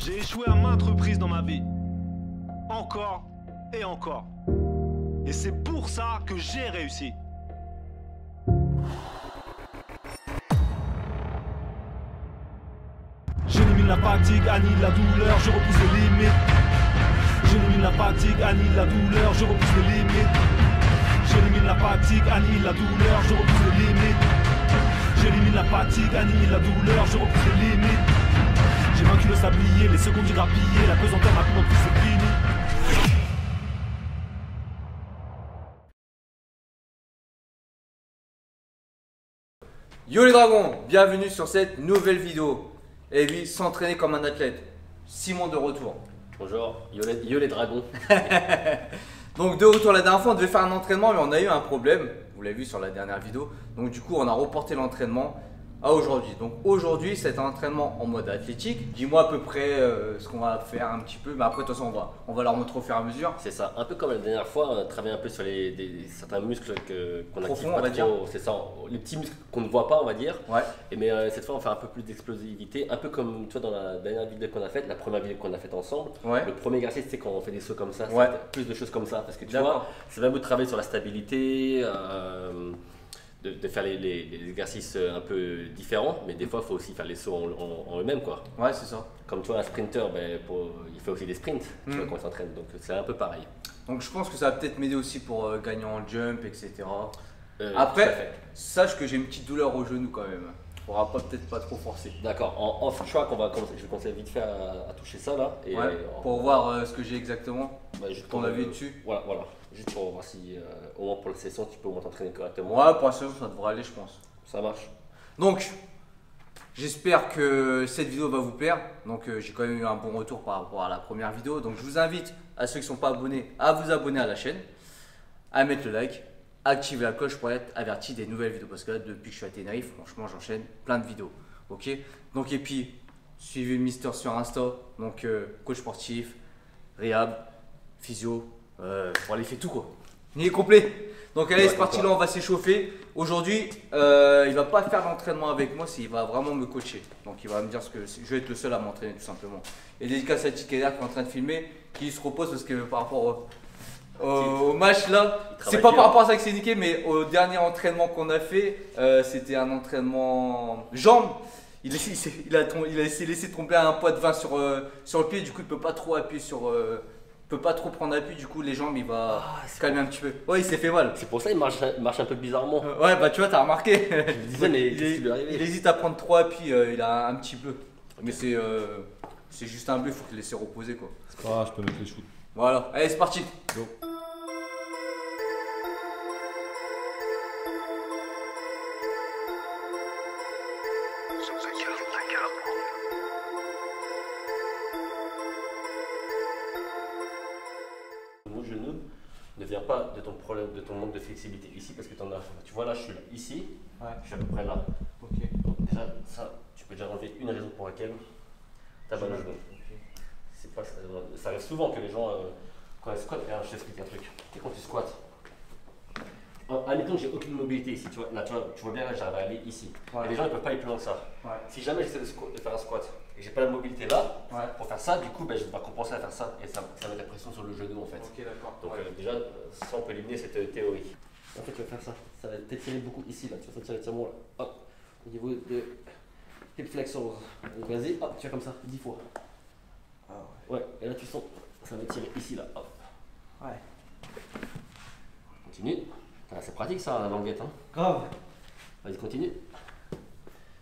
J'ai échoué à maintes reprises dans ma vie. Encore et encore. Et c'est pour ça que j'ai réussi. J'élimine la fatigue, annihile la douleur, je repousse les limites. J'élimine la fatigue, annihile la douleur, je repousse les limites. J'élimine la fatigue, annihile la douleur, je repousse les limites. J'élimine la fatigue, annihile la douleur, je repousse les limites. J'ai vaincu le sablier, les secondes du grappillé, la pesanteur m'a plus pris, c'est fini. Yo les dragons, bienvenue sur cette nouvelle vidéo. Et oui, s'entraîner comme un athlète. Simon de retour. Bonjour, yo les dragons. Donc de retour, la dernière fois on devait faire un entraînement mais on a eu un problème. Vous l'avez vu sur la dernière vidéo. Donc du coup on a reporté l'entraînement à aujourd'hui. Donc aujourd'hui c'est un entraînement en mode athlétique. Dis-moi à peu près ce qu'on va faire un petit peu. Mais après de toute façon on va leur montrer au fur et à mesure. C'est ça, un peu comme la dernière fois, on a travaillé un peu sur certains muscles qu'on active on va dire. C'est ça, les petits muscles qu'on ne voit pas, on va dire. Ouais. Mais cette fois on va faire un peu plus d'explosivité, un peu comme toi dans la dernière vidéo qu'on a faite, la première vidéo qu'on a faite ensemble. Ouais. Le premier exercice c'est quand on fait des sauts comme ça, Ouais. plus de choses comme ça. Parce que tu vois, c'est vraiment de travailler sur la stabilité. De faire les exercices un peu différents, mais des fois il faut aussi faire les sauts en eux-mêmes quoi. Ouais, c'est ça. Comme toi un sprinter, il fait aussi des sprints tu vois, quand il s'entraîne, donc c'est un peu pareil. Donc je pense que ça va peut-être m'aider aussi pour gagner en jump, etc. Après, sache que j'ai une petite douleur au genou quand même. Il faudra peut-être pas trop forcer. D'accord, en off-track, je vais commencer vite fait à toucher ça là. Et ouais, pour voir ce que j'ai exactement. Juste ton avis dessus. Voilà. Juste pour voir si, au moins pour la session, tu peux au moins t'entraîner correctement. Ouais, pour la session, ça devrait aller, je pense. Ça marche. Donc, j'espère que cette vidéo va vous plaire. Donc, j'ai quand même eu un bon retour par rapport à la première vidéo. Donc, je vous invite à ceux qui ne sont pas abonnés à vous abonner à la chaîne, à mettre le like, activer la cloche pour être averti des nouvelles vidéos. Parce que là, depuis que je suis à Tenerife, franchement, j'enchaîne plein de vidéos. Ok. Donc, et puis, suivez Mister sur Insta. Donc, coach sportif, réhab, physio. Il fait tout quoi. Il est complet. Donc allez, c'est parti, là on va s'échauffer. Aujourd'hui, il va pas faire l'entraînement avec moi, il va vraiment me coacher. Donc il va me dire ce que je vais être le seul à m'entraîner tout simplement. Et dédicace à Tikader qui est en train de filmer, qui se repose parce que par rapport au match là, c'est pas par rapport à ça que c'est niqué, mais au dernier entraînement qu'on a fait, c'était un entraînement jambes. Il s'est laissé tomber à un poids de 20 sur le pied, du coup il peut pas trop appuyer sur. Peut pas trop prendre appui, du coup les jambes il va se calmer un petit peu. Ouais, il s'est fait mal. C'est pour ça qu'il marche un peu bizarrement. Ouais, bah tu vois, t'as remarqué. Je me disais, mais qu'est-ce qui lui est arrivé ? Il hésite à prendre trop appui, il a un petit bleu. Mais c'est juste un bleu, il faut le laisser reposer quoi. C'est pas grave, je peux mettre les shoots. Voilà, allez, c'est parti. Go. Mon genou ne vient pas de ton problème, de ton manque de flexibilité ici, parce que tu vois là, je suis là, ici, je suis à peu près là. Ok. Donc déjà, ça, tu peux déjà enlever une raison pour laquelle tu as mal au genou. C'est pas, ça arrive souvent que les gens, quand ils squattent, je t'explique un truc. Et quand tu squattes, admettons que j'ai aucune mobilité ici, tu vois, là, tu vois bien, là, j'arrive à aller ici. Ouais. Et les gens ne peuvent pas aller plus loin que ça. Ouais. Si jamais j'essaie de faire un squat et que j'ai pas la mobilité là, Ouais. pour faire ça, du coup, je vais compenser à faire ça. Et ça met la pression sur le genou en fait. Ok, d'accord. Donc déjà, ça on peut éliminer cette théorie. En fait, tu vas faire ça. Ça va t'étirer beaucoup ici, là. Tu vas sentir l'étirement là. Hop. Au niveau de hip flexors. Donc vas-y, hop, tu fais comme ça, 10 fois. Ah ouais. Ouais, et là tu sens, ça va tirer ici, là. Hop. Ouais. Continue. Ah, c'est pratique ça, la languette. Hein. Grave. Vas-y, continue.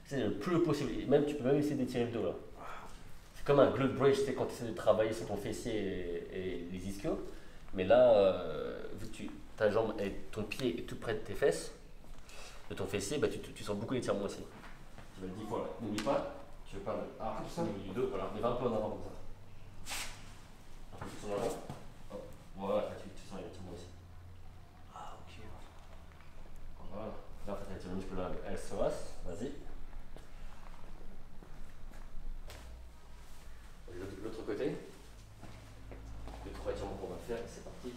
C'est le plus possible. Et même, tu peux même essayer d'étirer le dos là. C'est comme un glute bridge, tu sais, quand tu essaies de travailler sur ton fessier et les ischios. Mais là, vu que ta jambe et ton pied est tout près de tes fesses, de ton fessier, tu sens beaucoup d'étirement aussi. Tu vas le 10 fois là. N'oublie pas, tu veux pas le du dos, voilà. Mais va un peu en avant comme ça. Un peu plus en avant. Hop. Voilà, là, tu sens l'étirement aussi. Ah ok. Voilà. Là, en fait, tu as le muscle là, le psoas. Vas-y. L'autre côté. Les 3 étirements qu'on va faire, c'est parti.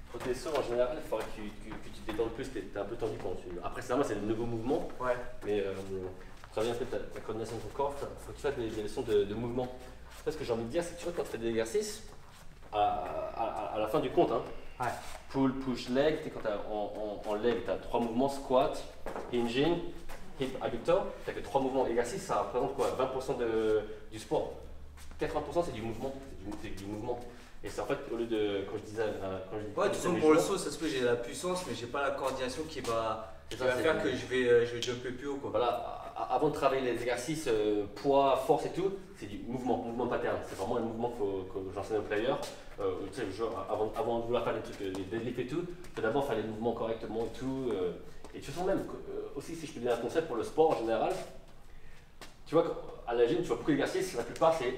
Protège les sauts en général, il faudrait que tu te détendes plus, tu es un peu tendu quand tu. Après, c'est vraiment c'est le nouveau mouvement, Ouais. mais travailler un peu ta coordination de ton corps, il faut que tu fasses des leçons de mouvement. Ce que j'ai envie de dire, c'est que tu vois, quand tu fais des exercices, à la fin du compte, hein, Ouais. pull, push, leg, quand tu en leg, tu as 3 mouvements, squat, hinging, hip, abductor, tu n'as que 3 mouvements. Exercice, ça représente quoi? 20% du sport. 80% c'est du mouvement. C'est du mouvement. Et c'est en fait, au lieu de, quand je disais. Ouais, de toute façon, pour le saut, ça se peut, j'ai la puissance, mais j'ai pas la coordination qui va faire que je vais jumper plus haut, quoi. Voilà, avant de travailler les exercices, poids, force et tout, c'est du mouvement pattern. C'est vraiment le mouvement que j'enseigne aux players. Tu sais, genre, avant de vouloir faire des trucs, les deadlifts et tout, il faut d'abord faire les mouvements correctement et tout. Et tu sens même, aussi, si je peux donner un conseil pour le sport en général, tu vois, à la gym, tu vois beaucoup d'exercices, la plupart c'est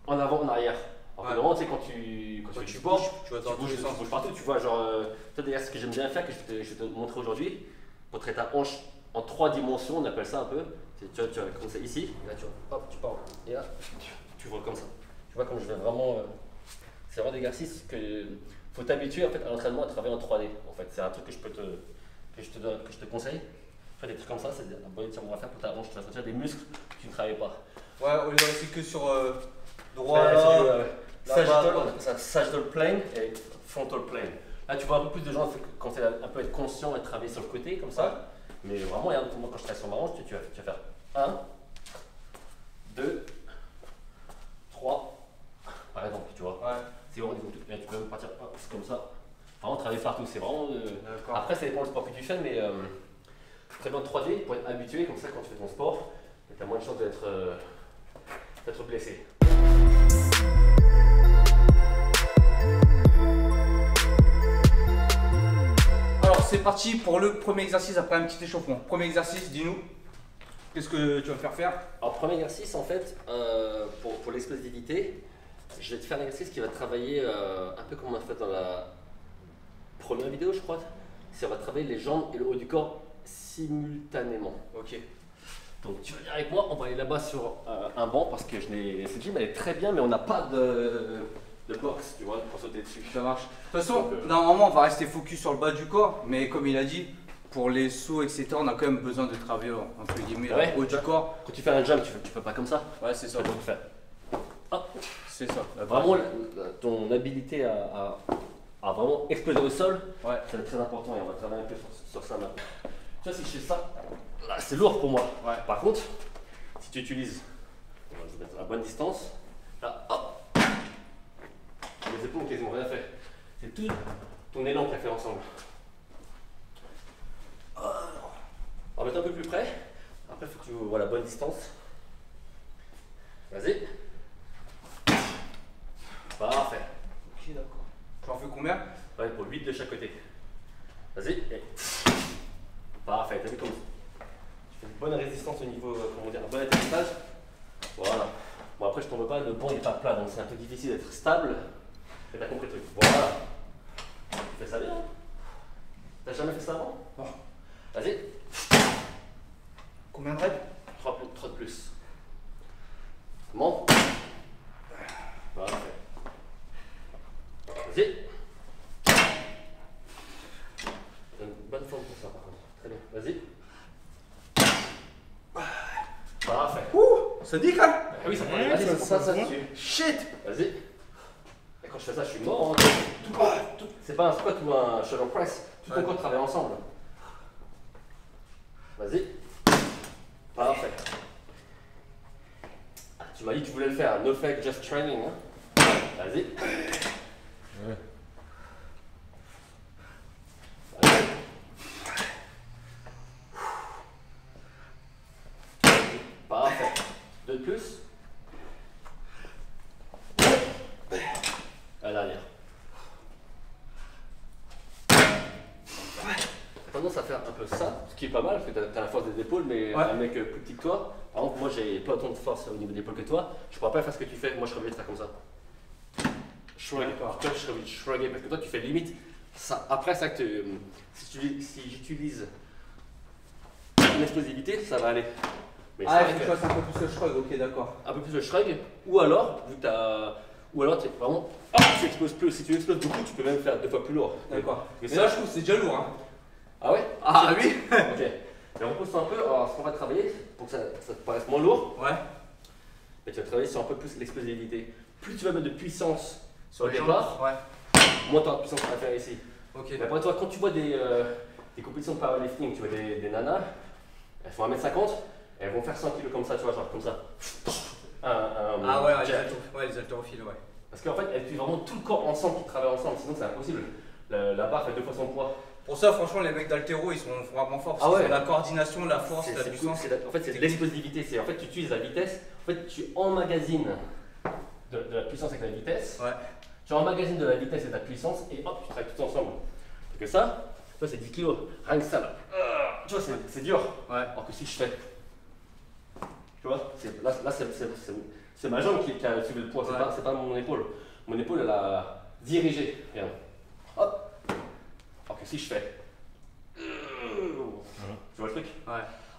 en avant, en arrière. Alors que normalement, tu sais, quand tu fais du sport, tu bouges partout. Tu vois, genre, toi d'ailleurs, ce que j'aime bien faire, que je vais te montrer aujourd'hui, pour traiter ta hanche en 3 dimensions, on appelle ça un peu. Tu vas comme ça ici, et là tu vois, hop, tu pars, et là, tu vois comme ça. Tu vois, comme je vais vraiment. C'est vraiment des exercices que faut t'habituer en fait, à l'entraînement à travailler en 3D. En fait, c'est un truc que je te conseille. Faire des trucs comme ça, c'est un bon étirement à faire pour ta hanche. Tu vas sentir des muscles que tu ne travailles pas. Ouais, au lieu de rester que sur droit, là, sagittal, on appelle ça sagittal plane et frontal plane. Là, tu vois un peu plus de gens quand tu un peu être conscient et travailler sur le côté comme ça. Ouais. Mais vraiment, regarde, moi quand je travaille sur ma hanche, tu vas faire 1, 2, 3, par exemple, tu vois. Ouais. C'est vraiment, tu peux même partir comme ça. Vraiment travailler partout, c'est vraiment. Après, ça dépend du sport que tu fais, mais très bien en 3D pour être habitué, comme ça quand tu fais ton sport, tu as moins de chances d'être blessé. Alors c'est parti pour le premier exercice après un petit échauffement. Premier exercice, dis-nous, qu'est-ce que tu vas me faire faire? Alors premier exercice en fait, pour l'explosivité, je vais te faire un exercice qui va travailler un peu comme on a fait dans la première vidéo je crois. C'est on va travailler les jambes et le haut du corps simultanément. Ok. Donc tu vas venir avec moi, on va aller là-bas sur un banc parce que cette gym elle est très bien mais on n'a pas de box, tu vois, pour sauter dessus. Ça marche. De toute façon, normalement on va rester focus sur le bas du corps, mais comme il a dit, pour les sauts etc, on a quand même besoin de travailler entre guillemets Ouais, le haut du corps. Quand tu fais un jump, tu fais pas comme ça. Ouais, c'est ça. Tu vas faire. Hop. C'est ça. Vraiment, ton habilité à vraiment exploser au sol, Ouais. ça va être très important et on va travailler un peu sur ça maintenant. Tu vois, si je fais ça, là, c'est lourd pour moi. Ouais. Par contre, si tu utilises, je vais mettre à bonne distance, là, hop, les épaules ont quasiment rien fait. C'est tout ton élan qui a fait ensemble. On va mettre un peu plus près. Après, il faut que tu vois la bonne distance. Vas-y. Parfait. Ok, d'accord. J'en fais combien? Ouais, pour 8 de chaque côté. Vas-y. Et... Parfait, t'as vu comme tu fais une bonne résistance au niveau, comment dire, un bon atterrissage. Voilà. Bon, après, je tombe pas, le banc il est pas plat, donc c'est un peu difficile d'être stable. Mais t'as compris le truc. Voilà. Tu fais ça bien, hein? T'as jamais fait ça avant? Non. Vas-y. Combien de reps? 3 de plus. Monte. Parfait. Vas-y. T'as une bonne forme pour ça par contre. Très bien. Vas-y. Parfait. Ouh, ça dit quand même. Ah oui, ça prend. Vas-y, ça dessus. Shit. Vas-y. Et quand je fais ça, je suis mort. C'est pas un squat ou un shoulder press. Tout ton corps travaille ensemble. Vas-y. Parfait. Ah, tu m'as dit que tu voulais le faire. No fake, just training. Hein? Vas-y. Vas-y. Parfait. 2 de plus. À l'arrière. Tendance à faire un peu ça, ce qui est pas mal parce que tu as la force des épaules, mais un mec plus petit que toi. Par exemple, moi j'ai pas autant de force au niveau des épaules que toi. Je pourrais pas faire ce que tu fais. Moi je serais obligé de faire comme ça. Shrug. Toi je serais obligé de shrugger parce que toi tu fais limite ça. Après ça que si j'utilise l'explosivité, ça va aller. Mais Ah, il faut que je fasse un peu plus le shrug, ok, d'accord. Un peu plus de shrug, ou alors, vu que tu as Ou alors vraiment, tu exploses plus. Si tu exploses beaucoup, tu peux même faire 2 fois plus lourd. D'accord. Et Mais là, je trouve que c'est déjà lourd. Hein. Ah ouais? Ah oui. Ok. Et repousse un peu. Alors, ce qu'on va travailler, pour que ça te paraisse moins lourd, Ouais. mais tu vas travailler sur un peu plus l'explosivité. Plus tu vas mettre de puissance sur le Les départ, jambes. Ouais. moins tu auras de puissance à faire ici. Ok. Mais après, toi, quand tu vois des compétitions de powerlifting, tu vois des nanas, elles font 1m50, elles vont faire 100 kg comme ça, tu vois, genre comme ça. Ah ouais, jack. les haltérophiles, ouais. Parce qu'en fait, elles tuent vraiment tout le corps ensemble qui travaillent ensemble, sinon c'est impossible. La barre fait 2 fois son poids. Pour ça, franchement, les mecs d'haltéro, ils sont vraiment forts. Ah ouais. Ils ont la coordination, la force, la C'est puissance. en fait, c'est de l'explosivité. En fait, tu utilises la vitesse. En fait, tu emmagasines de la puissance avec la vitesse. Ouais. Tu emmagasines de la vitesse et de la puissance et hop, tu travailles tout ensemble. Et que ça, c'est 10 kg. Rien que ça là. Tu vois, c'est dur. Ouais. Alors que si je fais. Tu vois, là c'est ma jambe qui a suivi le poids, Ouais. c'est pas mon épaule. Mon épaule, elle a dirigé. Regarde. Hop. Alors que si je fais. Tu vois le truc? Ouais.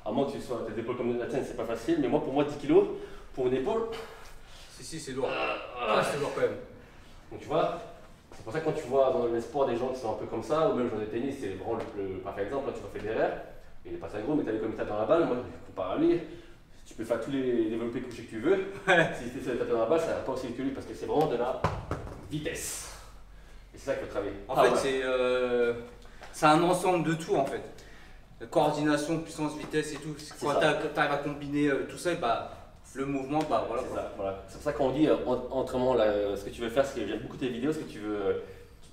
À moins que tu sois tes épaules comme la tienne, c'est pas facile, mais moi, pour moi, 10 kg, pour une épaule. Si, c'est lourd. Ah, c'est lourd quand même. Donc tu vois, c'est pour ça que quand tu vois dans les sports des gens qui sont un peu comme ça, ou même dans le tennis, c'est vraiment le parfait exemple. Là, tu vois Federer, il est pas très gros, mais tu as vu comme il tape dans la balle. Moi, comparé à lui, tu peux faire tous les développés couchés que tu veux. Si tu essaies de taper dans la balle, ça va pas aussi vite que lui parce que c'est vraiment de la vitesse. Et c'est ça qu'il faut travailler. En fait, c'est un ensemble de tout en fait. Coordination, puissance, vitesse et tout. Quand tu arrives à combiner tout ça, bah, le mouvement, bah voilà. C'est ça, voilà. C'est pour ça qu'on dit entraînement, ce que tu veux faire, parce que j'aime beaucoup tes vidéos, ce que tu veux.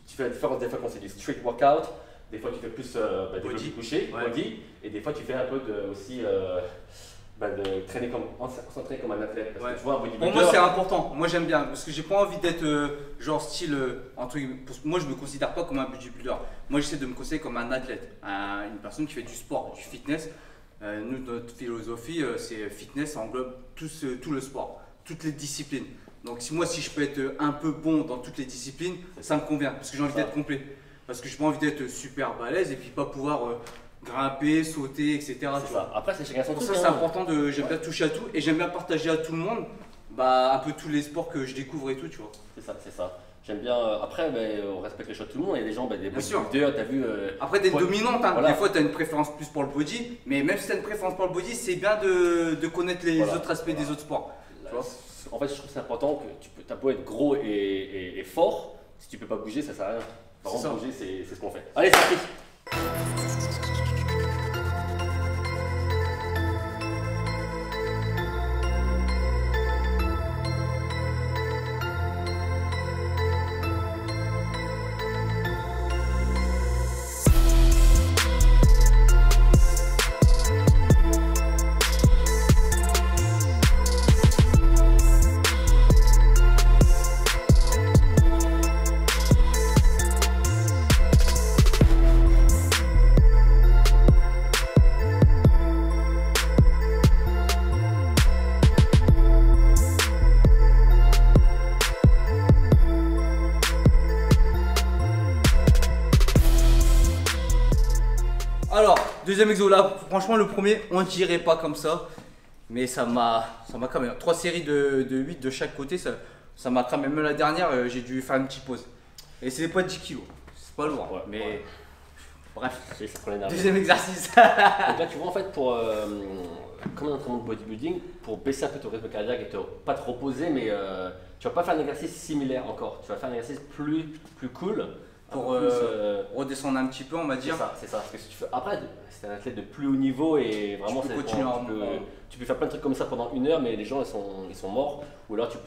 Tu fais la différence des fois quand c'est du street workout, des fois tu fais plus des Body. couché, Ouais. body, et des fois tu fais un peu aussi de traîner s'entraîner comme un athlète. Parce Ouais. que tu vois, un bodybuilder. Pour moi, c'est important. Moi, j'aime bien parce que j'ai pas envie d'être genre style entre guillemets, parce que moi, je me considère pas comme un bodybuilder. Moi, j'essaie de me considérer comme un athlète, une personne qui fait du sport, du fitness. Nous, notre philosophie, c'est fitness, ça englobe tout le sport, toutes les disciplines. Donc, si je peux être un peu bon dans toutes les disciplines, ça me convient parce que j'ai envie d'être complet. Parce que j'ai pas envie d'être super balèze et puis pas pouvoir grimper, sauter, etc. C'est ça. Après, c'est chacun son Pour truc. ça, c'est important j'aime bien toucher à tout et j'aime bien partager à tout le monde un peu tous les sports que je découvre et tout, tu vois. C'est ça. J'aime bien. Après, on respecte les choix de tout le monde. Il y a des gens, des Bien sûr. bodybuilders, t'as vu. Après, d'être Ouais. dominante, hein. Voilà. Des fois, tu as une préférence plus pour le body, mais même si tu as une préférence pour le body, c'est bien de connaître les Voilà. autres aspects des autres sports. Tu vois. En fait, je trouve que c'est important que tu as beau être gros et fort, si tu peux pas bouger, ça sert à rien. Par C'est contre, ça. bouger, c'est ce qu'on fait. Allez, c'est parti. Alors, deuxième exo là, franchement, le premier, on dirait pas comme ça, mais ça m'a cramé. 3 séries de 8 de chaque côté, ça m'a cramé. Même la dernière, j'ai dû faire une petite pause. Et c'est pas 10 kilos, c'est pas lourd, Ouais, mais ouais. bref. Ça prend l'énergie. Deuxième exercice. Donc là, tu vois, en fait, comme un entraînement de bodybuilding, pour baisser un peu ton rythme cardiaque et pas te reposer, mais tu vas pas faire un exercice similaire encore. Tu vas faire un exercice plus cool. Pour redescendre un petit peu, on va dire. C'est ça. Parce que si tu fais... Après, c'est un athlète de plus haut niveau et vraiment, Tu peux c'est continuer bon, tu peux faire plein de trucs comme ça pendant 1 heure, mais les gens ils sont morts. Ou alors tu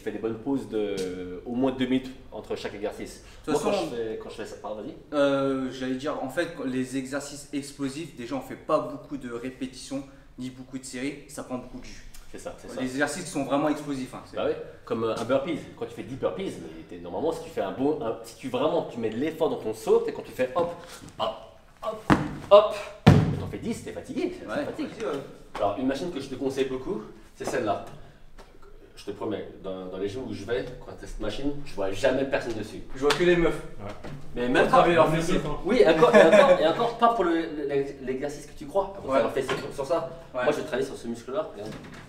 fais des bonnes pauses de au moins 2 minutes entre chaque exercice. De toute Moi, façon, quand je fais ça, pardon, vas-y. J'allais dire, en fait, les exercices explosifs, déjà, on fait pas beaucoup de répétitions ni beaucoup de séries, ça prend beaucoup de jus. C'est ça. Les exercices qui sont vraiment explosifs. Hein, Bah oui, comme un burpees. Quand tu fais 10 burpees, mais normalement, si tu fais si tu mets de l'effort dans ton saut, et quand tu fais hop, t'en fais 10, t'es fatigué. Ouais. C'est fatigue. Alors, une machine que je te conseille beaucoup, c'est celle-là. Je te promets, dans les jours où je vais, quand tu as cette machine, je vois jamais personne dessus. Je vois que les meufs. Mais même pas. travailler leur fessier. Oui, et encore pas pour l'exercice que tu crois. Pour Ouais. faire leur fessier sur ça. Ouais. Moi, je vais travailler sur ce muscle-là.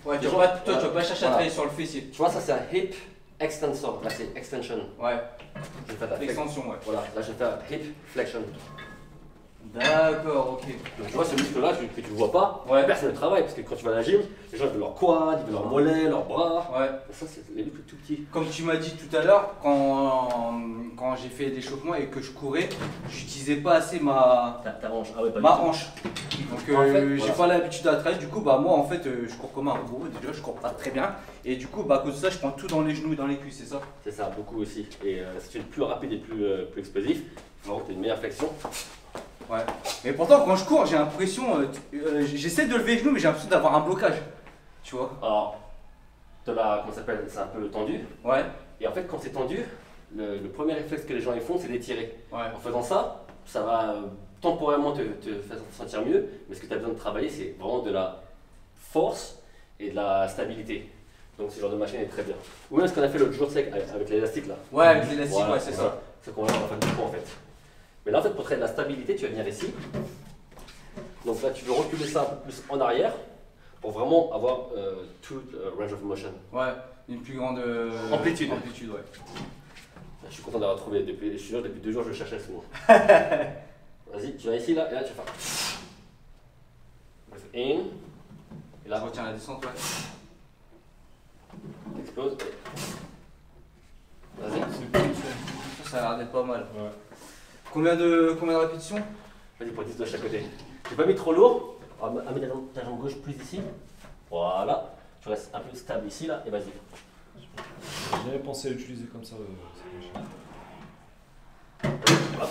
Ouais, Les tu gens- vas pas chercher à Voilà. travailler sur le fessier. Tu vois, ça c'est un hip extensor, là c'est extension. Ouais, Je vais faire la l'extension, ouais. Voilà, là je vais faire hip flexion. D'accord, ok. Donc tu vois ce muscle là que tu vois pas, Ouais. personne ne travaille parce que quand tu vas à la gym, les gens ils veulent leur quad, ils veulent leur mollet, leurs bras. Ouais. Ça c'est les muscles tout petits. Comme tu m'as dit tout à l'heure, quand j'ai fait l'échauffement et que je courais, j'utilisais pas assez Ta hanche, ah ouais, pas ma du tout. hanche. Donc En fait, j'ai voilà. pas l'habitude à travailler, du coup bah moi en fait je cours comme un robot, déjà je cours pas très bien. Et du coup bah à cause de ça je prends tout dans les genoux et dans les cuisses, c'est ça? C'est ça, beaucoup aussi. Et si tu es plus rapide et plus explosif, il faut avoir une meilleure flexion. Ouais. Mais pourtant quand je cours j'ai l'impression, j'essaie de lever les genoux mais j'ai l'impression d'avoir un blocage. Tu vois? Alors, comment ça s'appelle, c'est un peu tendu. Ouais. Et en fait, quand c'est tendu, le premier réflexe que les gens ils font, c'est d'étirer. Ouais. En faisant ça, ça va temporairement te faire sentir mieux. Mais ce que tu as besoin de travailler, c'est vraiment de la force et de la stabilité. Donc ce genre de machine est très bien. Ou même ce qu'on a fait l'autre jour avec l'élastique là. Ouais, avec l'élastique, Voilà, ouais, c'est ça. C'est qu'on va faire du coup en fait. Mais là en fait pour travailler de la stabilité, tu vas venir ici. Donc là tu veux reculer ça un peu plus en arrière pour vraiment avoir tout range of motion. Ouais, une plus grande Amplitude. amplitude, ouais. Je suis content d'avoir trouvé, je suis sûr depuis 2 jours je cherchais ce mot. Vas-y, tu vas ici là et là tu vas faire. In. Et Je là, retiens la descente, ouais. tu exploses. Vas-y. Ça a l'air d'être pas mal. Ouais. Combien de répétitions? Vas-y pour 10 de chaque côté. J'ai pas mis trop lourd. Alors, mets ta jambe gauche plus ici. Voilà. Tu restes un peu stable ici là et vas-y. J'ai jamais pensé à l'utiliser comme ça. Cette machine. Hop.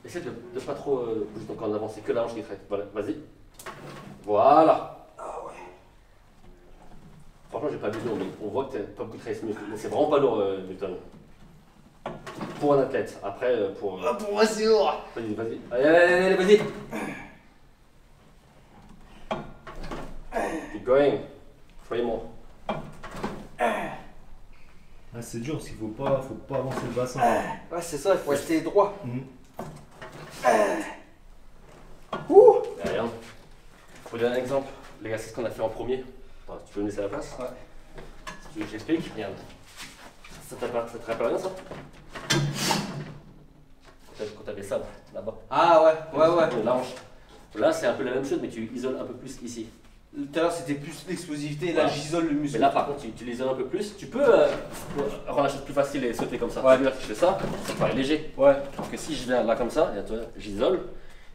Essaie de pas trop bouger ton corps en avant, c'est que la hanche qui traite. Voilà, vas-y. Voilà. Ah ouais. Franchement, j'ai pas vu lourd, mais on voit que t'as pas beaucoup travaillé ce muscle. Mais c'est vraiment pas lourd, Newton. Pour un athlète. Après, pour. Ah, pour moi c'est lourd. Vas-y, vas-y. Allez, vas-y. Keep going. Croyez-moi. Ah, c'est dur parce qu'il faut pas avancer le bassin. Ouais, c'est ça, il faut rester droit. Mhm. Derrière. Pour donner un exemple, l'exercice qu'on a fait en premier. Attends, tu peux me laisser à la place? Ouais. Si tu veux que j'explique, regarde. Ça te rappelle rien ça? Quand t'avais ça là-bas. Ah ouais. La hanche. Là c'est un peu la même chose mais tu isoles un peu plus ici. Tout à l'heure c'était plus l'explosivité, là Voilà. j'isole le muscle. Mais là par contre tu l'isoles un peu plus. Tu peux rendre la chose plus facile et sauter comme ça. Ouais. C'est-à-dire que je fais ça, ça paraît léger. Ouais. Alors que si je viens là comme ça, et toi, j'isole.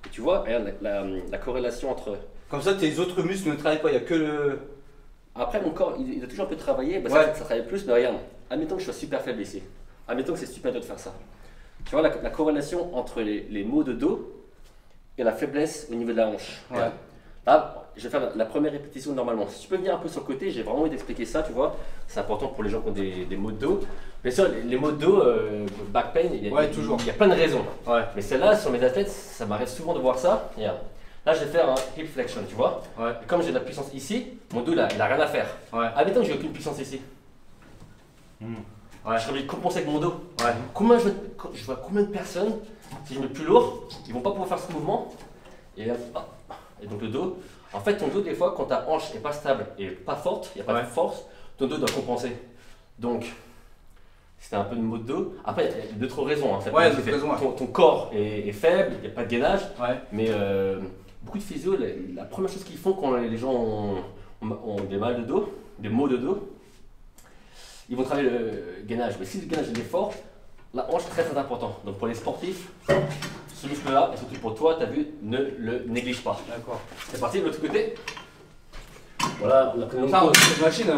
Et tu vois, regarde la corrélation entre. Comme ça tes autres muscles ne travaillent pas, il n'y a que le... Après mon corps il a toujours un peu travaillé, bah, Ouais. ça travaille plus, mais regarde, admettons que je sois super faible ici. Admettons que c'est super dur de faire ça. Tu vois la corrélation entre les maux de dos et la faiblesse au niveau de la hanche. Ouais. Regarde. Là, je vais faire la première répétition normalement. Si tu peux venir un peu sur le côté, j'ai vraiment envie d'expliquer ça, tu vois. C'est important pour les gens qui ont des maux de dos. Bien sûr, les maux de dos, back pain, Ouais, toujours. il y a plein de raisons. Ouais. Mais celle-là, sur mes athlètes, ça m'arrive souvent de voir ça. Regarde. Là, je vais faire un hip flexion, tu vois. Ouais. Et comme j'ai de la puissance ici, mon dos, là, il n'a rien à faire. Ouais. Admettons que j'ai aucune puissance ici. Mhm. Ouais. Je serais obligé de compenser avec mon dos. Ouais. Je vois combien de personnes, si je mets plus lourd, ils vont pas pouvoir faire ce mouvement. Et, là, hop. Et donc le dos, en fait ton dos des fois quand ta hanche n'est pas stable et pas forte, il n'y a pas Ouais. de force, ton dos doit compenser. Donc c'était un peu de mot de dos. Après il y a d'autres raisons. Hein. Ça peut Ouais, être d'autres que raisons, ouais. ton corps est faible, il n'y a pas de gainage. Ouais. Mais beaucoup de physio, la première chose qu'ils font quand les gens ont des mal de dos, des maux de dos, ils vont travailler le gainage. Mais si le gainage est fort, la hanche est très très important. Donc pour les sportifs, ce muscle-là, et surtout pour toi, tu as vu, ne le néglige pas. D'accord. C'est parti de l'autre côté. Voilà, on a pris une longue Ça, pause. cette machine,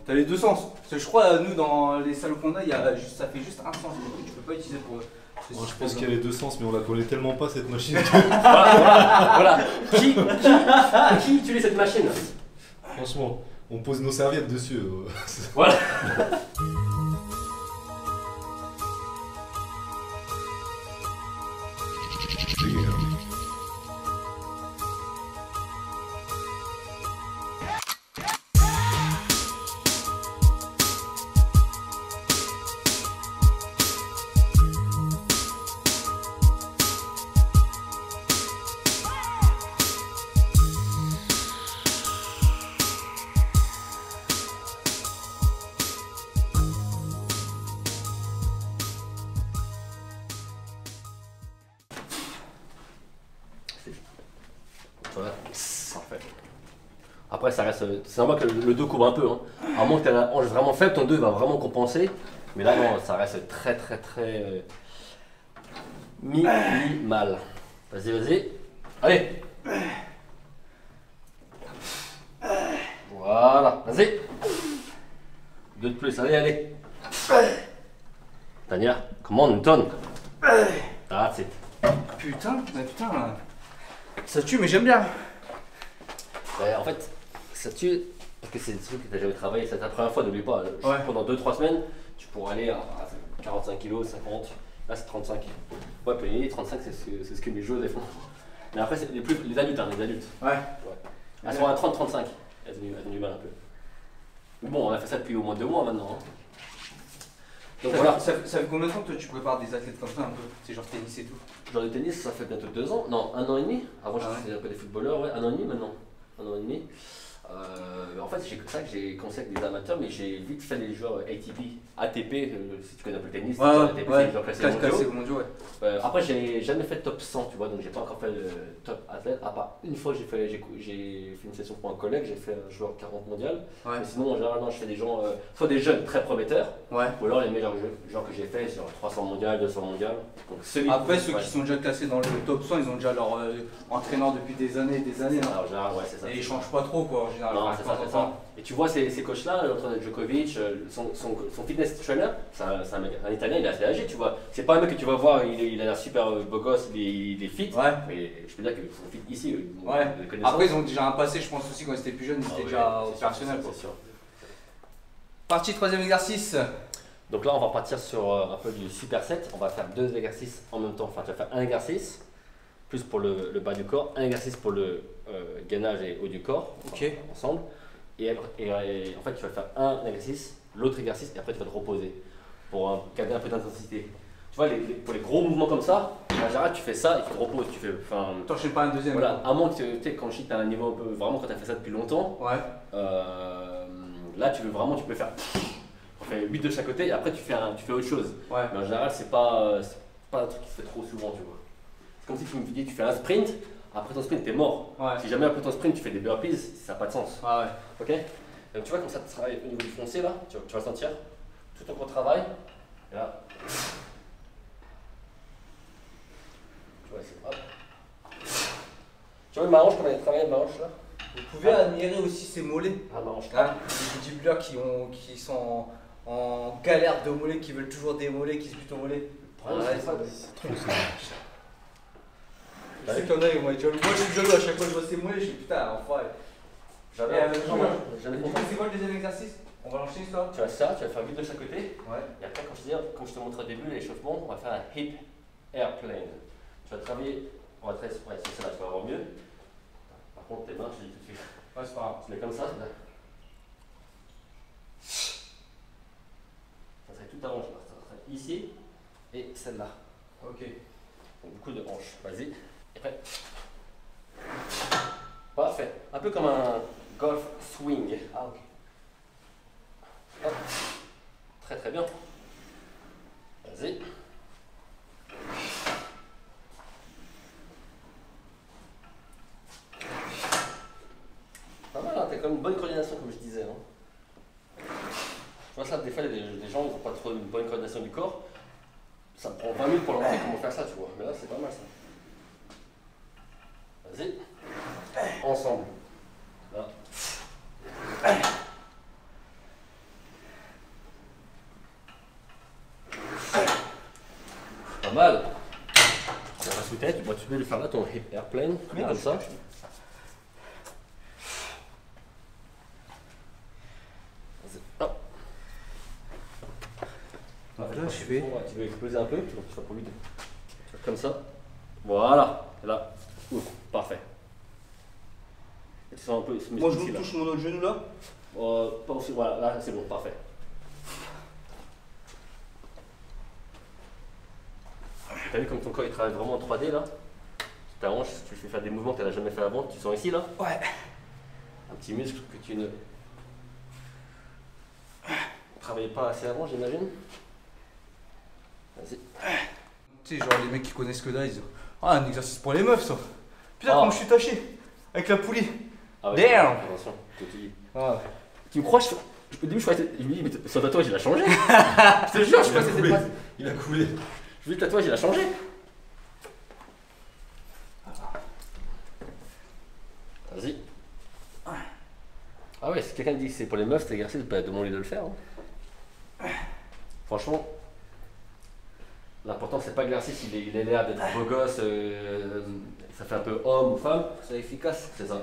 t'as les deux sens. Parce que je crois, nous, dans les salles qu'on a, ça fait juste un sens. Tu peux pas utiliser pour... Moi, je pense qu'il y a les deux sens, mais on la connaît tellement pas cette machine. Voilà. Qui utilise cette machine? Franchement, on pose nos serviettes dessus. Voilà. Voilà. Parfait. Après, ça reste. C'est normal que le dos couvre un peu. Hein. À moins que tu aies la hanche vraiment faible, ton dos va vraiment compenser. Mais là, non, ça reste très minimal. Vas-y, vas-y. Allez. Voilà, vas-y. 2 de plus, allez. Tania, come on, Newton. That's it. Putain, ça tue, mais j'aime bien. En fait, ça tue parce que c'est des trucs que tu as jamais travaillé. C'est ta première fois, n'oublie pas. Ouais. Pendant 2-3 semaines, tu pourras aller à 45 kg, 50. Là, c'est 35. Ouais, puis 35, c'est ce que mes joueurs font. Mais après, c'est les adultes, hein, les adultes. Ouais. Elles sont à 30-35. Elles ont du mal un peu. Mais bon, on a fait ça depuis au moins 2 mois maintenant. Hein. Donc voilà. Ça fait combien de temps que toi tu prépares des athlètes comme ça un peu? C'est genre tennis et tout? Genre le tennis, ça fait bientôt 2 ans. Non, 1 an et demi. Avant, je ouais. faisais un peu des footballeurs, ouais. 1 an et demi maintenant. 1 an et demi. En fait, c'est ça que j'ai commencé avec des amateurs, mais j'ai vite fait des joueurs ATP, si tu connais un peu le tennis. Ouais, ATP, ouais. c'est les joueurs classés mondiaux. Ouais. Après, j'ai jamais fait top 100, tu vois, donc j'ai pas encore fait le top athlète. À part une fois, j'ai fait une session pour un collègue, j'ai fait un joueur 40 mondial. Ouais. Mais sinon, généralement, je fais des gens, soit des jeunes très prometteurs, Ouais. ou alors les meilleurs joueurs que j'ai fait sur 300 mondial, 200 mondial. Donc, Après, ceux qui sont déjà classés dans le top 100, ils ont déjà leur entraîneur depuis des années et des années. Hein. Alors, général, ouais, c'est ça. Et ils changent pas trop quoi en général. Non, c'est ça. Et tu vois ces coachs-là, l'entraîneur de Djokovic, son fitness trainer, c'est un Italien, il est assez âgé, tu vois. C'est pas un mec que tu vas voir, il a l'air super beau gosse, il est fit. Ouais. Mais je peux dire qu'ils sont fit ici. Ouais. Après, ils ont déjà un passé, je pense aussi, quand ils étaient plus jeunes, ils étaient déjà opérationnels. C'est sûr. Partie 3ème exercice. Donc là, on va partir sur un peu du superset. On va faire 2 exercices en même temps. Enfin, tu vas faire un exercice, plus pour le bas du corps, un exercice pour le gainage et haut du corps, Ok. ensemble. Et en fait, tu vas faire un exercice, l'autre exercice, et après tu vas te reposer pour garder un peu d'intensité. Tu vois, pour les gros mouvements comme ça, en général, tu fais ça et tu te reposes. Tu fais, T'enchaînes pas un deuxième. voilà, à moins que tu sais, quand tu as un niveau un peu, vraiment quand tu as fait ça depuis longtemps, Ouais. là tu peux faire. On fait 8 de chaque côté et après tu fais autre chose. Ouais. Mais en général, c'est pas un truc qui se fait trop souvent, tu vois. C'est comme si tu me dis, tu fais un sprint, après ton sprint, t'es mort. Ouais. Si jamais après ton sprint, tu fais des burpees, ça n'a pas de sens. Ouais. Ok. Donc tu vois comme ça tu travailles au niveau du foncé là, tu vas sentir tout ton gros travail. Et là. Tu vois, c'est hop. Tu vois ma hanche, comment elle travaille ma hanche là? Vous pouvez admirer aussi ces mollets. Ah ma hanche. Hein, les bodybuilders qui sont en galère de mollets, qui veulent toujours des mollets, qui se butent au mollet. C'est trop ça. Je sais qu'il y en a, moi je suis jaloux à chaque fois que je vois ces mollets, je suis putain, enfin. Jamais C'est quoi le deuxième exercice? On va l'enchaîner ça. Tu vas ça, tu vas faire 8 de chaque côté. Ouais. Et après, comme je te montre au début, l'échauffement, on va faire un hip airplane. Tu vas travailler, on va travailler sur ça, tu vas avoir mieux. Par contre, tes mains, je te dis tout de suite. Ouais, c'est pas grave. Tu mets comme ça, ça serait tout à hanche là. Ça serait ici et celle-là. Ok. Donc, beaucoup de hanches. Vas-y. Et prêt. Parfait. Un peu comme un golf swing. Ah, ok. Hop. Très très bien. Vas-y. Pas mal, hein, t'as quand même une bonne coordination comme je disais. Hein. Tu vois ça, des fois des gens ils n'ont pas trop une bonne coordination du corps. Ça me prend 20 minutes pour leur montrer comment faire ça, tu vois. Mais là c'est pas mal ça. Vas-y. Ensemble. Là. Pas mal. On va sous tête, tu peux le faire là, ton hip airplane, comme ça. Vas-y, hop. Là, je fais. Tu veux exploser un peu, donc tu vas pour lui. Tu vas comme ça. Voilà. Et là. Ouh, parfait. Et tu sens un peu. Moi, je me touche mon autre genou là. Pas aussi, voilà, là c'est bon, parfait. T'as vu comme ton corps il travaille vraiment en 3D là? Ta hanche, tu fais faire des mouvements que tu n'as jamais fait avant, tu sens ici là? Ouais. Un petit muscle que tu ne travaillais pas assez avant, j'imagine. Vas-y. Tu sais, genre les mecs qui connaissent que là, ils disent ah, un exercice pour les meufs ça. Putain, Ah. comment je suis taché. Avec la poulie. Ah ouais, Damn. attention, je te dis. Ouais. Tu me crois, au début, je me dis, mais son tatouage, il a changé. Je te jure, je sais pas si c'était pas. Il a coulé. Je me dis, le tatouage, il a changé. Vas-y. Ah ouais, si quelqu'un dit que c'est pour les meufs, cet exercice, bah, demande-lui de le faire. Hein. Franchement, l'important, c'est pas l'exercice, il est l'air d'être beau gosse, ça fait un peu homme ou femme. C'est efficace. C'est ça.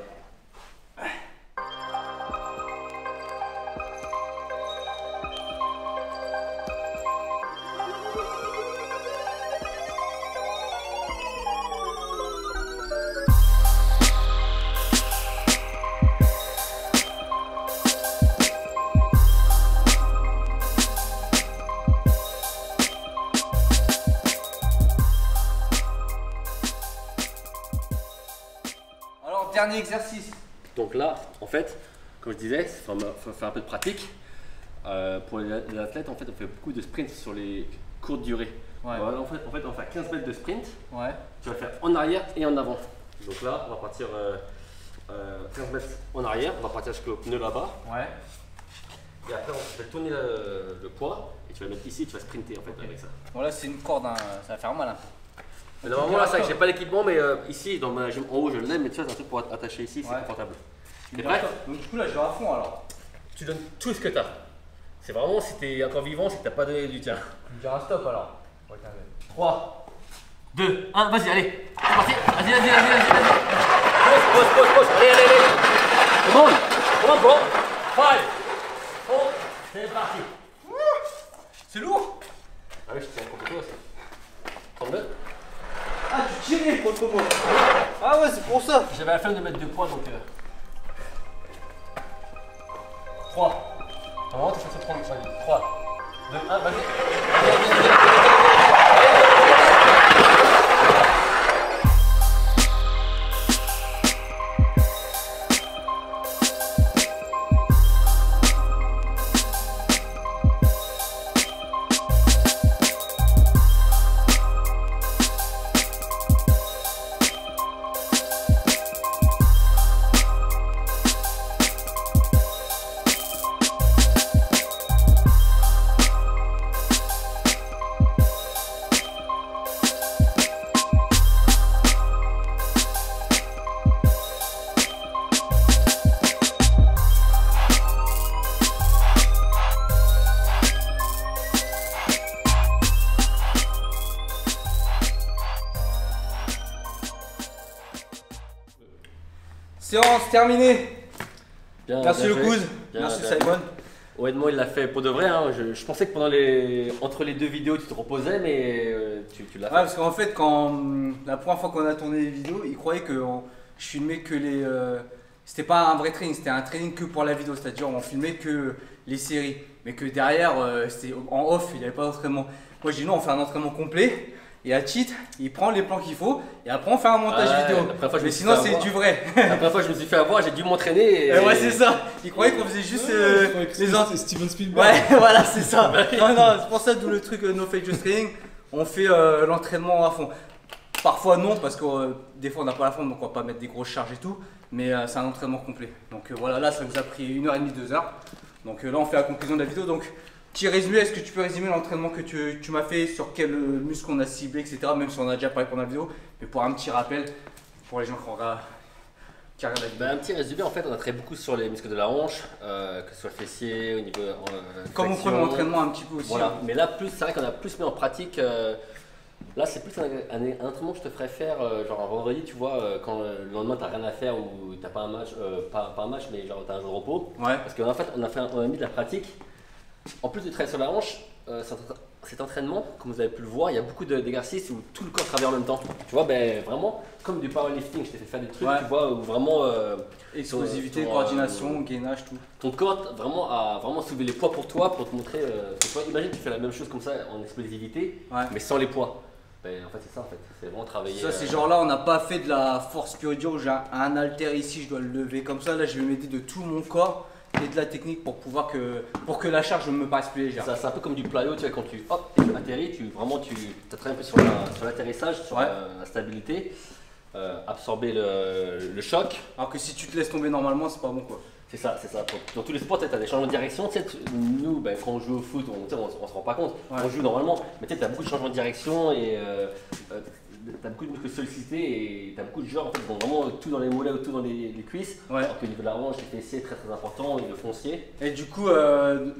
Alors, dernier exercice. Donc là, en fait, comme je disais, il faut faire un peu de pratique. Pour les athlètes, en fait, on fait beaucoup de sprints sur les courtes durées. Ouais. Voilà, en fait, on va faire 15 mètres de sprint. Ouais. Tu vas faire en arrière et en avant. Donc là, on va partir 15 mètres en arrière. On va partir jusqu'au pneu là-bas. Ouais. Et après, on fait tourner le poids. Et tu vas le mettre ici, tu vas sprinter en fait avec ça. Bon, là, c'est une corde, hein. Ça va faire mal. Hein. Mais normalement, là, c'est vrai que j'ai pas l'équipement, mais ici, dans ma gym en haut, je l'ai. Mais tu vois, c'est un truc pour attacher ici, c'est Ouais. confortable. T'es D'accord. prêt? Donc, du coup, là, je vais à fond alors. Tu donnes tout ce que tu as. C'est vraiment si tu es encore vivant, c'est que tu n'as pas donné du tien. Tu me diras stop alors. 3, 2, 1, vas-y, allez. C'est parti. Vas-y. Pause. Allez. Come on, bro. 5, 4, c'est parti. C'est lourd. Ah oui, je tiens contre toi aussi. 32. Ah, tu tirais contre moi. Ah ouais, c'est pour ça. J'avais la flemme de mettre 2 poids donc. 3. Normalement, tu fais ça 3, 2, 1, vas-y. Séance terminée. Bien, Merci bien le joué. coude. Bien, Merci bien. Simon. Honnêtement, il l'a fait pour de vrai. Hein. Je pensais que entre les deux vidéos, tu te reposais, mais tu l'as fait. Ouais, parce qu'en fait, la première fois qu'on a tourné les vidéos, il croyait que je filmais que les. C'était pas un vrai training, c'était un training que pour la vidéo, c'est-à-dire on filmait que les séries, mais que derrière, c'était en off, il n'y avait pas d'entraînement. Moi, je dis non, on fait un entraînement complet. Et à cheat, il prend les plans qu'il faut et après on fait un montage vidéo. La première fois, je me Mais suis sinon, fait c'est avoir. du vrai. La première fois, je me suis fait avoir, j'ai dû m'entraîner. Et ouais, c'est ça. Il croyait qu'on faisait juste les C'est Steven Spielberg. Ouais, voilà, c'est ça. Non, c'est pour ça d'où le truc no fake just training. On fait l'entraînement à fond. Parfois non, parce que des fois on n'a pas la forme, donc on va pas mettre des grosses charges et tout. Mais c'est un entraînement complet. Donc voilà, là ça nous a pris 1h30, 2 heures. Donc là on fait la conclusion de la vidéo. Donc petit résumé, est-ce que tu peux résumer l'entraînement que tu m'as fait, sur quel muscle on a ciblé, etc. Même si on a déjà parlé pendant la vidéo. Mais pour un petit rappel, pour les gens qui regardent la vidéo. Un petit résumé, en fait, on a travaillé beaucoup sur les muscles de la hanche, que ce soit fessier, au niveau. Comme on flexion. prenait l'entraînement un petit peu aussi. Voilà, hein. mais là, c'est vrai qu'on a plus mis en pratique. Là, c'est plus un entraînement que je te ferais faire, genre un vendredi, tu vois, quand le lendemain t'as rien à faire ou t'as pas un match, pas un match, mais genre t'as un jour de repos. Ouais. Parce qu'en fait, on a mis de la pratique. En plus de travailler sur la hanche, cet entraînement, comme vous avez pu le voir, il y a beaucoup d'exercices où tout le corps travaille en même temps. Tu vois, ben vraiment, comme du powerlifting, je t'ai fait faire des trucs, Ouais. tu vois, où vraiment. Explosivité, ton, coordination, gainage, tout. Ton corps a vraiment soulevé les poids pour toi, pour te montrer. Imagine, tu fais la même chose comme ça en explosivité, Ouais. mais sans les poids. Ben, en fait, c'est ça, en fait. C'est vraiment travailler. Ça, c'est genre là, on n'a pas fait de la force pure et dure où j'ai un haltère ici, je dois le lever comme ça. Là, je vais m'aider de tout mon corps et de la technique pour que la charge me paraisse plus légère. C'est un peu comme du plyo, tu vois, quand tu atterris, tu travailles un peu sur l'atterrissage, sur Ouais. la stabilité. absorber le choc. Alors que si tu te laisses tomber normalement, c'est pas bon quoi. C'est ça, c'est ça. Dans tous les sports, tu as des changements de direction. Tu sais, nous, quand on joue au foot, on se rend pas compte. Ouais. On joue normalement, mais tu as beaucoup de changements de direction et tu as beaucoup de muscles sollicités et tu as beaucoup de joueurs en fait, qui ont vraiment tout dans les mollets ou tout dans les cuisses. Ouais. Alors qu'au niveau de la hanche, les fessiers, très très important, et le foncier. Et du coup, je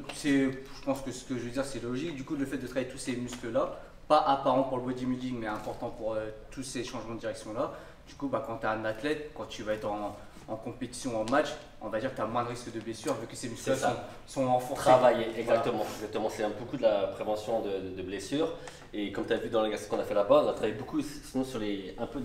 pense que ce que je veux dire, c'est logique. Du coup, le fait de travailler tous ces muscles-là, pas apparent pour le bodybuilding, mais important pour tous ces changements de direction-là. Du coup, quand tu es un athlète, quand tu vas être en compétition, en match, on va dire que tu as moins de risque de blessure vu que ces muscles sont renforcés. Travailler, exactement. Voilà. Exactement. C'est beaucoup de la prévention de blessures. Et comme tu as vu dans l'exercice qu'on a fait là-bas, on a travaillé beaucoup sinon sur un peu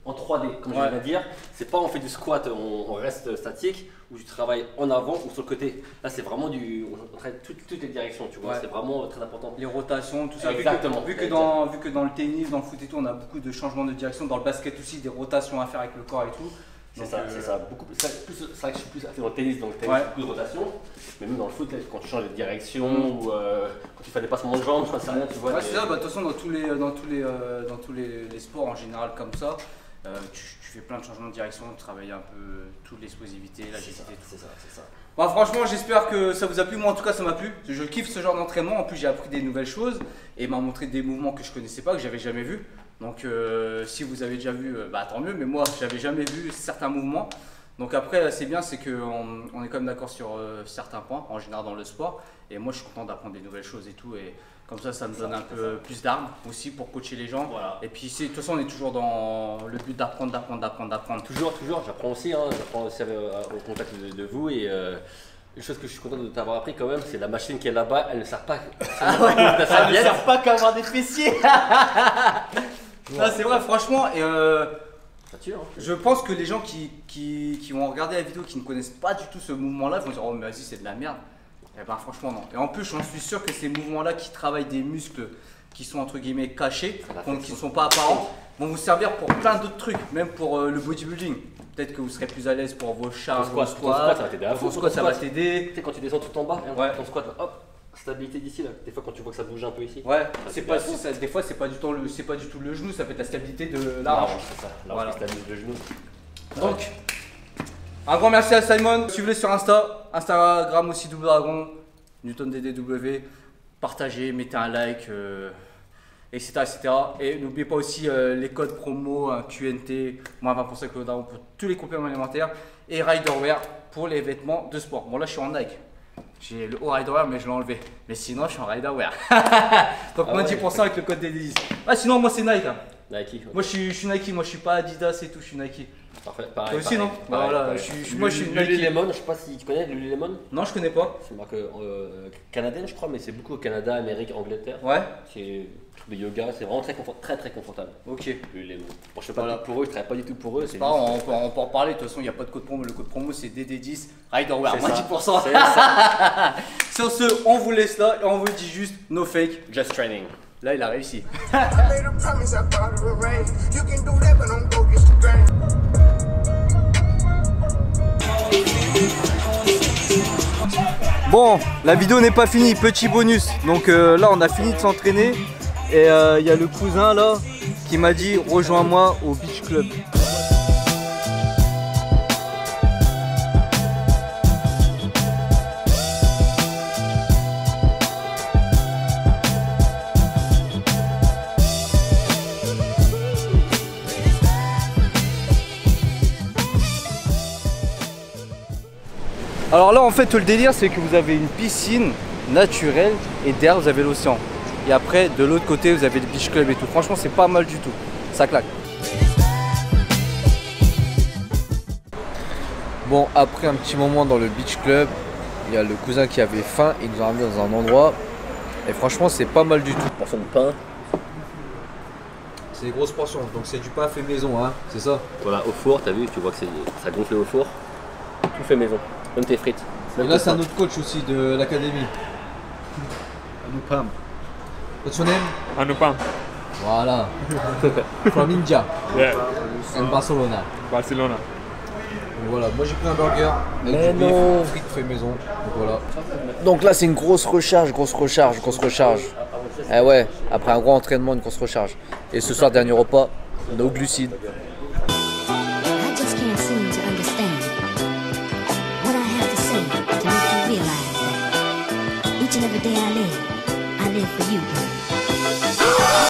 en 3D, comme je viens de dire. C'est pas on fait du squat, on reste statique, ou du travail en avant ou sur le côté. Là, c'est vraiment on travaille toutes les directions, tu vois. Ouais. C'est vraiment très important. Les rotations, tout ça. Exactement. Vu que dans le tennis, dans le foot et tout, on a beaucoup de changements de direction. Dans le basket aussi, des rotations à faire avec le corps et tout. C'est ça. C'est vrai que je suis plus actif dans le tennis, donc tennis, beaucoup de rotation. Mais même dans le foot, quand tu changes de direction ou quand tu fais des passements de jambes, je sais rien, tu vois. Ouais, c'est ça. De toute façon, dans tous les sports en général comme ça, tu fais plein de changements de direction, tu travailles un peu toute l'explosivité, l'agilité. C'est ça. Bon, franchement, j'espère que ça vous a plu. Moi, en tout cas, ça m'a plu. Je kiffe ce genre d'entraînement. En plus, j'ai appris des nouvelles choses et m'a montré des mouvements que je connaissais pas, que j'avais jamais vus. Donc, si vous avez déjà vu, tant mieux. Mais moi, j'avais jamais vu certains mouvements. Donc après, c'est bien, c'est qu'on est quand même d'accord sur certains points, en général dans le sport. Et moi, je suis content d'apprendre des nouvelles choses et tout. Et comme ça me donne un peu plus d'armes aussi pour coacher les gens. Voilà. Et puis, de toute façon, on est toujours dans le but d'apprendre. Toujours, j'apprends aussi. J'apprends aussi au contact de vous. Et une chose que je suis content de t'avoir appris quand même, c'est la machine qui est là-bas, elle ne sert pas. Elle ne sert pas qu'à avoir des fessiers. C'est vrai, franchement. Et je pense que les gens qui vont regarder la vidéo, qui ne connaissent pas du tout ce mouvement-là, vont dire oh mais vas-y c'est de la merde. Et franchement non. Et en plus j'en suis sûr que ces mouvements-là qui travaillent des muscles qui sont entre guillemets cachés, qui ne sont pas apparents, vont vous servir pour plein d'autres trucs, même pour le bodybuilding. Peut-être que vous serez plus à l'aise pour vos charges, vos squats, ça va t'aider. Tu sais quand tu descends tout en bas, ton squat, hop. Stabilité d'ici là, des fois quand tu vois que ça bouge un peu ici. Ouais, des fois c'est pas du tout le genou, ça peut être la stabilité de la hanche. C'est ça, la hanche qui stabilise le genou. Donc, un grand merci à Simon. Suivez-le sur Instagram aussi Dragon, Newton DDW. Partagez, mettez un like, etc. Et n'oubliez pas aussi les codes promo, QNT, moins 20% avec le Dragon pour tous les compléments alimentaires et Riderwear pour les vêtements de sport. Bon là je suis en Nike. J'ai le haut Riderwear mais je l'ai enlevé. Mais sinon je suis en Riderwear. Donc moins 10% avec le code des 10. Sinon moi c'est Nike. Nike. Okay. Moi je suis Nike, moi je suis pas Adidas et tout, je suis Nike. Parfait, pareil. Toi aussi non voilà, moi je suis Nike. Lululemon, je sais pas si tu connais Lululemon. Non je connais pas. C'est une marque canadienne je crois, mais c'est beaucoup au Canada, Amérique, Angleterre. Ouais. C'est de yoga, c'est vraiment très confortable. Ok. Lululemon. Bon, je fais pas pour eux, je travaille pas du tout pour eux. C'est pas on peut en parler, de toute façon il n'y a pas de code promo, le code promo c'est DD10 Riderwear, moins 10%. C'est ça. Sur ce, on vous laisse là et on vous dit juste no fake, just training. Là il a réussi. Bon, la vidéo n'est pas finie, petit bonus. Donc là on a fini de s'entraîner et il y a le cousin là qui m'a dit rejoins-moi au Beach Club. Alors là en fait le délire c'est que vous avez une piscine naturelle et derrière vous avez l'océan. Et après de l'autre côté vous avez le beach club et tout. Franchement c'est pas mal du tout. Ça claque. Bon après un petit moment dans le beach club, il y a le cousin qui avait faim, il nous a ramené dans un endroit. Et franchement c'est pas mal du tout. Portion de pain. C'est des grosses portions, donc c'est du pain fait maison hein, c'est ça? Voilà au four, t'as vu, tu vois que ça gonfle au four. Tout fait maison. Même tes frites. Et là c'est un autre coach aussi de l'académie. Anupam. What's your name? Anupam. Voilà. From India. Yeah. And Barcelona. Barcelona. Donc voilà, moi j'ai pris un burger avec du beef, frites fait maison. Donc voilà. Donc là c'est une grosse recharge. Eh ouais, après un gros entraînement, une grosse recharge. Et ce soir dernier repas, no glucides. Each and every day I live for you, girl.